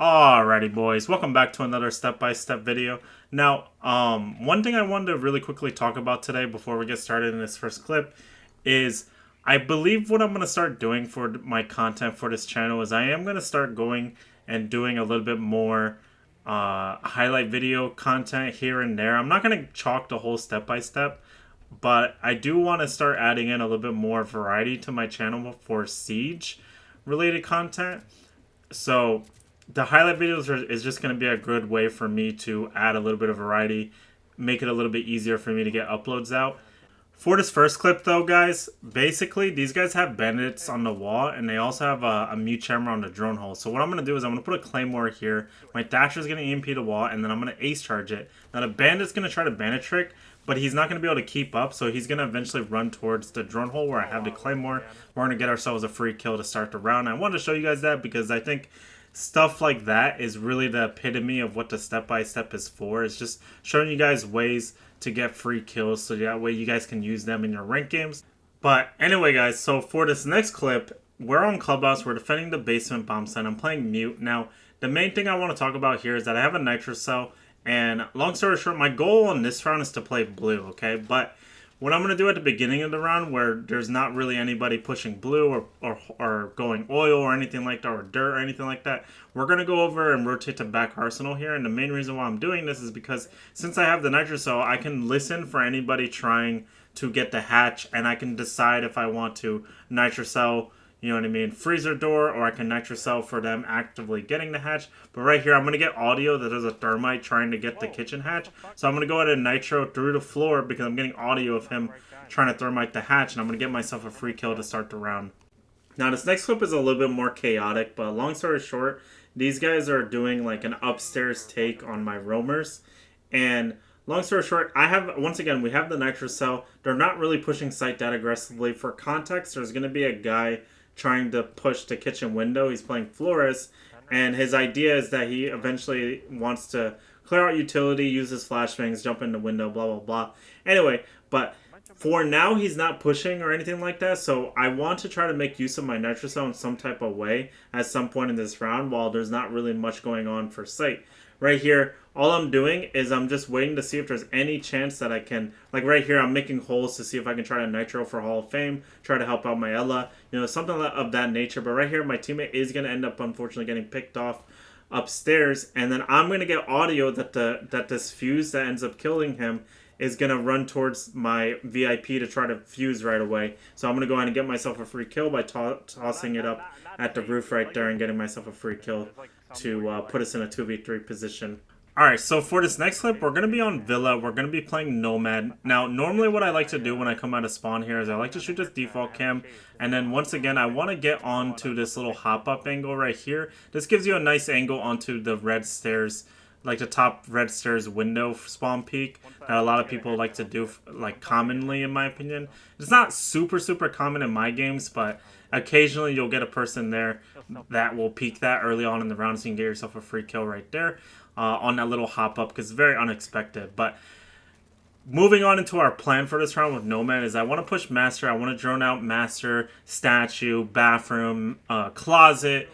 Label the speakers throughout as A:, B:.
A: Alrighty boys, welcome back to another step-by-step video. Now, one thing I wanted to really quickly talk about today before we get started in this first clip is I believe what I'm going to start doing for my content for this channel is I am going to start going and doing a little bit more highlight video content here and there. I'm not going to chalk the whole step-by-step, but I do want to start adding in a little bit more variety to my channel for Siege related content. So the highlight videos is just going to be a good way for me to add a little bit of variety, make it a little bit easier for me to get uploads out. For this first clip though, guys, basically these guys have bandits on the wall and they also have a mute chamber on the drone hole. So what I'm going to do is I'm going to put a claymore here. My Thatcher is going to EMP the wall and then I'm going to ace charge it. Now the bandit's going to try to bandit trick, but he's not going to be able to keep up, so he's going to eventually run towards the drone hole where I have the claymore. We're going to get ourselves a free kill to start the round. I wanted to show you guys that because I think stuff like that is really the epitome of what the step-by-step is for. It's just showing you guys ways to get free kills so that way you guys can use them in your ranked games. But anyway guys, so for this next clip, we're on Clubhouse, we're defending the basement bomb site. I'm playing mute. Now, the main thing I want to talk about here is that I have a nitro cell, and long story short, my goal on this round is to play blue, okay? But what I'm going to do at the beginning of the round where there's not really anybody pushing blue or going oil or anything like that, or dirt or anything like that, we're going to go over and rotate to back arsenal here. And the main reason why I'm doing this is because since I have the nitro cell, I can listen for anybody trying to get the hatch, and I can decide if I want to nitro cell, you know what I mean, freezer door, or I can nitro cell for them actively getting the hatch. But right here, I'm going to get audio that there's a thermite trying to get the kitchen hatch. So I'm going to go ahead and nitro through the floor because I'm getting audio of him trying to thermite the hatch, and I'm going to get myself a free kill to start the round. Now, this next clip is a little bit more chaotic, but long story short, these guys are doing like an upstairs take on my roamers. And long story short, once again, we have the nitro cell. They're not really pushing site that aggressively. For context, there's going to be a guy trying to push the kitchen window. He's playing Flores, and his idea is that he eventually wants to clear out utility, use his flashbangs, jump in the window, blah, blah, blah. Anyway, but for now, he's not pushing or anything like that, so I want to try to make use of my nitro cell in some type of way at some point in this round while there's not really much going on for site. Right here, all I'm doing is I'm just waiting to see if there's any chance that I can, like right here, I'm making holes to see if I can try to nitro for Hall of Fame, try to help out my Ella, you know, something of that nature. But right here, my teammate is going to end up, unfortunately, getting picked off upstairs, and then I'm going to get audio that this fuse that ends up killing him is going to run towards my VIP to try to fuse right away. So I'm going to go ahead and get myself a free kill by tossing it up at the roof right there and getting myself a free kill to put us in a 2v3 position. Alright, so for this next clip, we're going to be on Villa. We're going to be playing Nomad. Now, normally what I like to do when I come out of spawn here is I like to shoot this default cam. And then once again, I want to get onto this little hop-up angle right here. This gives you a nice angle onto the red stairs, like the top red stairs window spawn peak that a lot of people like to do, like commonly in my opinion. It's not super common in my games, but occasionally you'll get a person there that will peek that early on in the round, so you can get yourself a free kill right there on that little hop up because it's very unexpected. But moving on into our plan for this round with Nomad is I want to push Master. I want to drone out Master, Statue, Bathroom, Closet,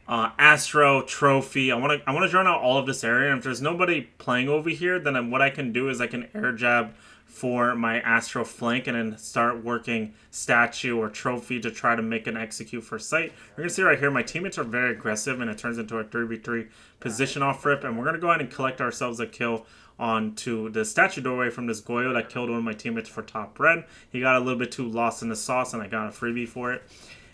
A: Astro, Trophy. I want to drone out all of this area, and if there's nobody playing over here, then what I can do is I can air jab for my Astro flank and then start working Statue or Trophy to try to make an execute for site. You're going to see right here my teammates are very aggressive, and it turns into a 3v3 position off rip, and we're going to go ahead and collect ourselves a kill onto the statue doorway from this Goyo that killed one of my teammates for top red. He got a little bit too lost in the sauce, and I got a freebie for it.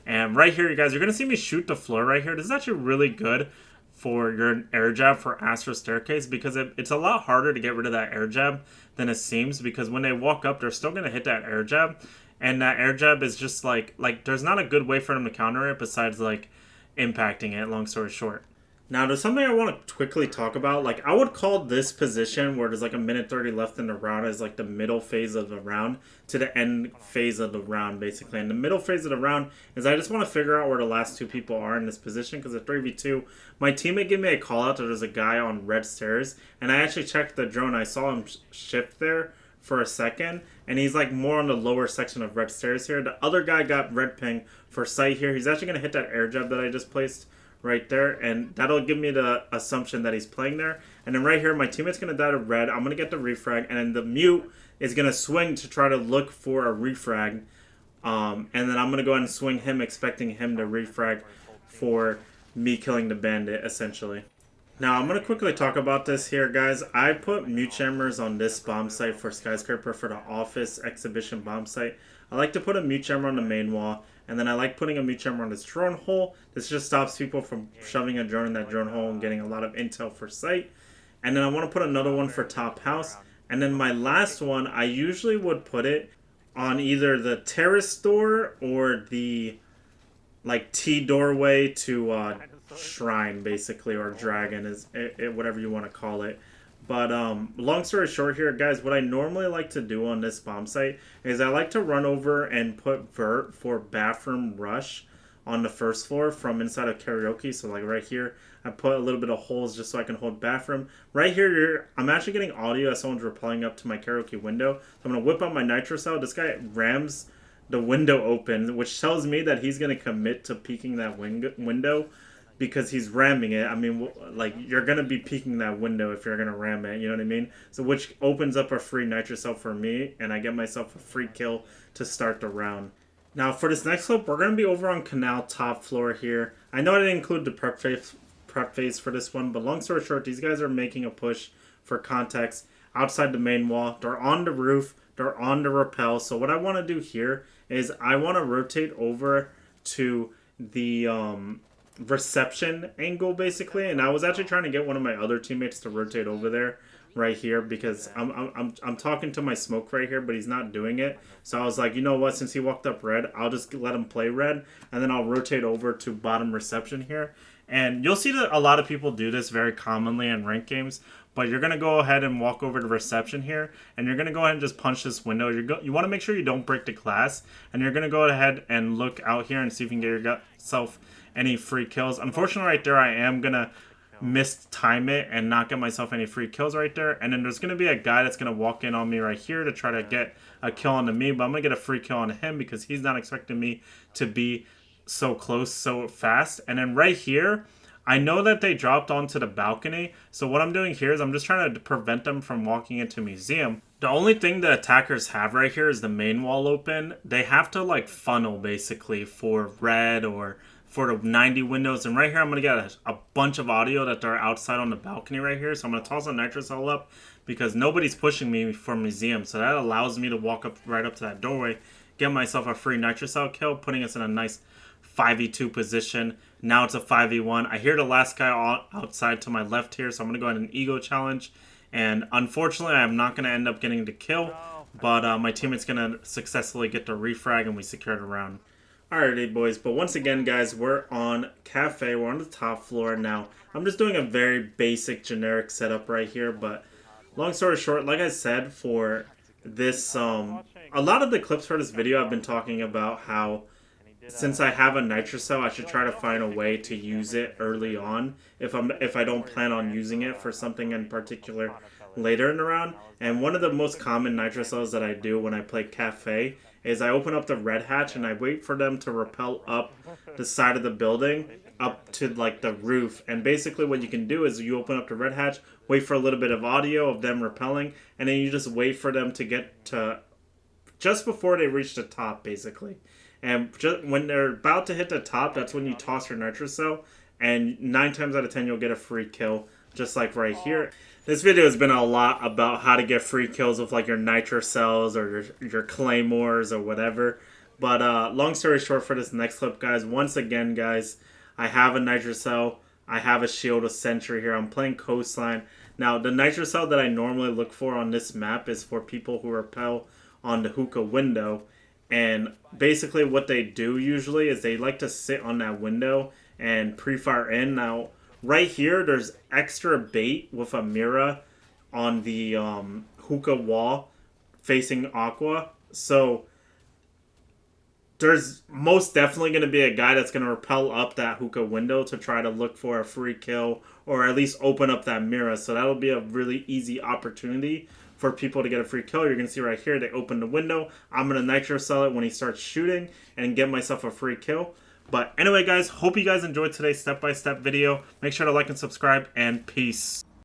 A: And right here, you guys, you're going to see me shoot the floor right here. This is actually really good for your air jab for Astro Staircase because it's a lot harder to get rid of that air jab than it seems, because when they walk up, they're still going to hit that air jab. And that air jab is just like there's not a good way for them to counter it besides like impacting it, long story short. Now, there's something I want to quickly talk about. Like, I would call this position where there's like a minute 30 left in the round as like the middle phase of the round to the end phase of the round, basically. And the middle phase of the round is I just want to figure out where the last two people are in this position because at 3v2, my teammate gave me a call out that there's a guy on red stairs. And I actually checked the drone. I saw him shift there for a second, and he's like more on the lower section of red stairs here. The other guy got red ping for sight here. He's actually going to hit that air jab that I just placed right there, and that'll give me the assumption that he's playing there. And then right here, my teammate's going to die to red. I'm going to get the refrag, and then the mute is going to swing to try to look for a refrag. And then I'm going to go ahead and swing him, expecting him to refrag for me killing the bandit, essentially. Now, I'm going to quickly talk about this here, guys. I put mute jammers on this bomb site for Skyscraper for the office exhibition bomb site. I like to put a mute jammer on the main wall, and then I like putting a mute jammer on this drone hole. This just stops people from shoving a drone in that drone hole and getting a lot of intel for sight. And then I want to put another one for top house. And then my last one, I usually would put it on either the terrace door or the like T doorway to shrine, basically, or dragon, is it, whatever you want to call it. But long story short here, guys, what I normally like to do on this bomb site is I like to run over and put vert for bathroom rush on the first floor from inside of karaoke. So like right here, I put a little bit of holes just so I can hold bathroom. Right here, I'm actually getting audio as someone's rappelling up to my karaoke window. So I'm going to whip out my nitro cell. This guy rams the window open, which tells me that he's going to commit to peeking that window because he's ramming it. I mean, like, you're going to be peeking that window if you're going to ram it, you know what I mean? So which opens up a free nitro cell for me, and I get myself a free kill to start the round. Now, for this next clip, we're going to be over on Canal top floor here. I know I didn't include the prep phase for this one, but long story short, these guys are making a push for context outside the main wall. They're on the roof. They're on the rappel. So what I want to do here is I want to rotate over to the reception angle, basically. And I was actually trying to get one of my other teammates to rotate over there right here because I'm talking to my smoke right here, but he's not doing it. So I was like, you know what, since he walked up red, I'll just let him play red, and then I'll rotate over to bottom reception here. And you'll see that a lot of people do this very commonly in ranked games, but you're going to go ahead and walk over to reception here, and you're going to go ahead and just punch this window. You want to make sure you don't break the glass, and you're going to go ahead and look out here and see if you can get yourself any free kills. Unfortunately, right there, I am going to mistime it and not get myself any free kills right there. And then there's going to be a guy that's going to walk in on me right here to try to get a kill onto me, but I'm going to get a free kill on him because he's not expecting me to be so close so fast. And then right here, I know that they dropped onto the balcony, so what I'm doing here is I'm just trying to prevent them from walking into museum. The only thing the attackers have right here is the main wall open. They have to like funnel basically for red or for the 90 windows. And right here I'm going to get a bunch of audio that they're outside on the balcony right here. So I'm going to toss a nitro cell up because nobody's pushing me for museum. So that allows me to walk up right up to that doorway, get myself a free nitro cell kill, putting us in a nice 5v2 position. Now it's a 5v1. I hear the last guy outside to my left here, so I'm going to go ahead and ego challenge. And unfortunately, I'm not going to end up getting the kill, but my teammate's going to successfully get the refrag, and we secure the round. Alrighty, boys, but once again, guys, we're on Cafe. We're on the top floor now. I'm just doing a very basic, generic setup right here, but long story short, like I said, for this, a lot of the clips for this video, I've been talking about how since I have a nitro cell, I should try to find a way to use it early on if I don't plan on using it for something in particular later in the round. And one of the most common nitro cells that I do when I play Cafe is I open up the red hatch and I wait for them to rappel up the side of the building up to like the roof. And basically what you can do is you open up the red hatch, wait for a little bit of audio of them rappelling, and then you just wait for them to get to just before they reach the top, basically. And just when they're about to hit the top, that's when you toss your nitro cell, and 9 times out of 10 you'll get a free kill, just like right here. This video has been a lot about how to get free kills with like your nitro cells or your claymores or whatever. But long story short, for this next clip, guys, once again, guys, I have a nitro cell, I have a shield, a sentry here. I'm playing coastline. Now, the nitro cell that I normally look for on this map is for people who rappel on the hookah window. And basically what they do usually is they like to sit on that window and pre-fire in. Now, right here, there's extra bait with a mirror on the hookah wall facing Aqua. So there's most definitely going to be a guy that's going to rappel up that hookah window to try to look for a free kill or at least open up that mirror. So that'll be a really easy opportunity for people to get a free kill. You're going to see right here, they open the window. I'm going to nitro cell it when he starts shooting and get myself a free kill. But anyway, guys, hope you guys enjoyed today's step-by-step video. Make sure to like and subscribe, and peace.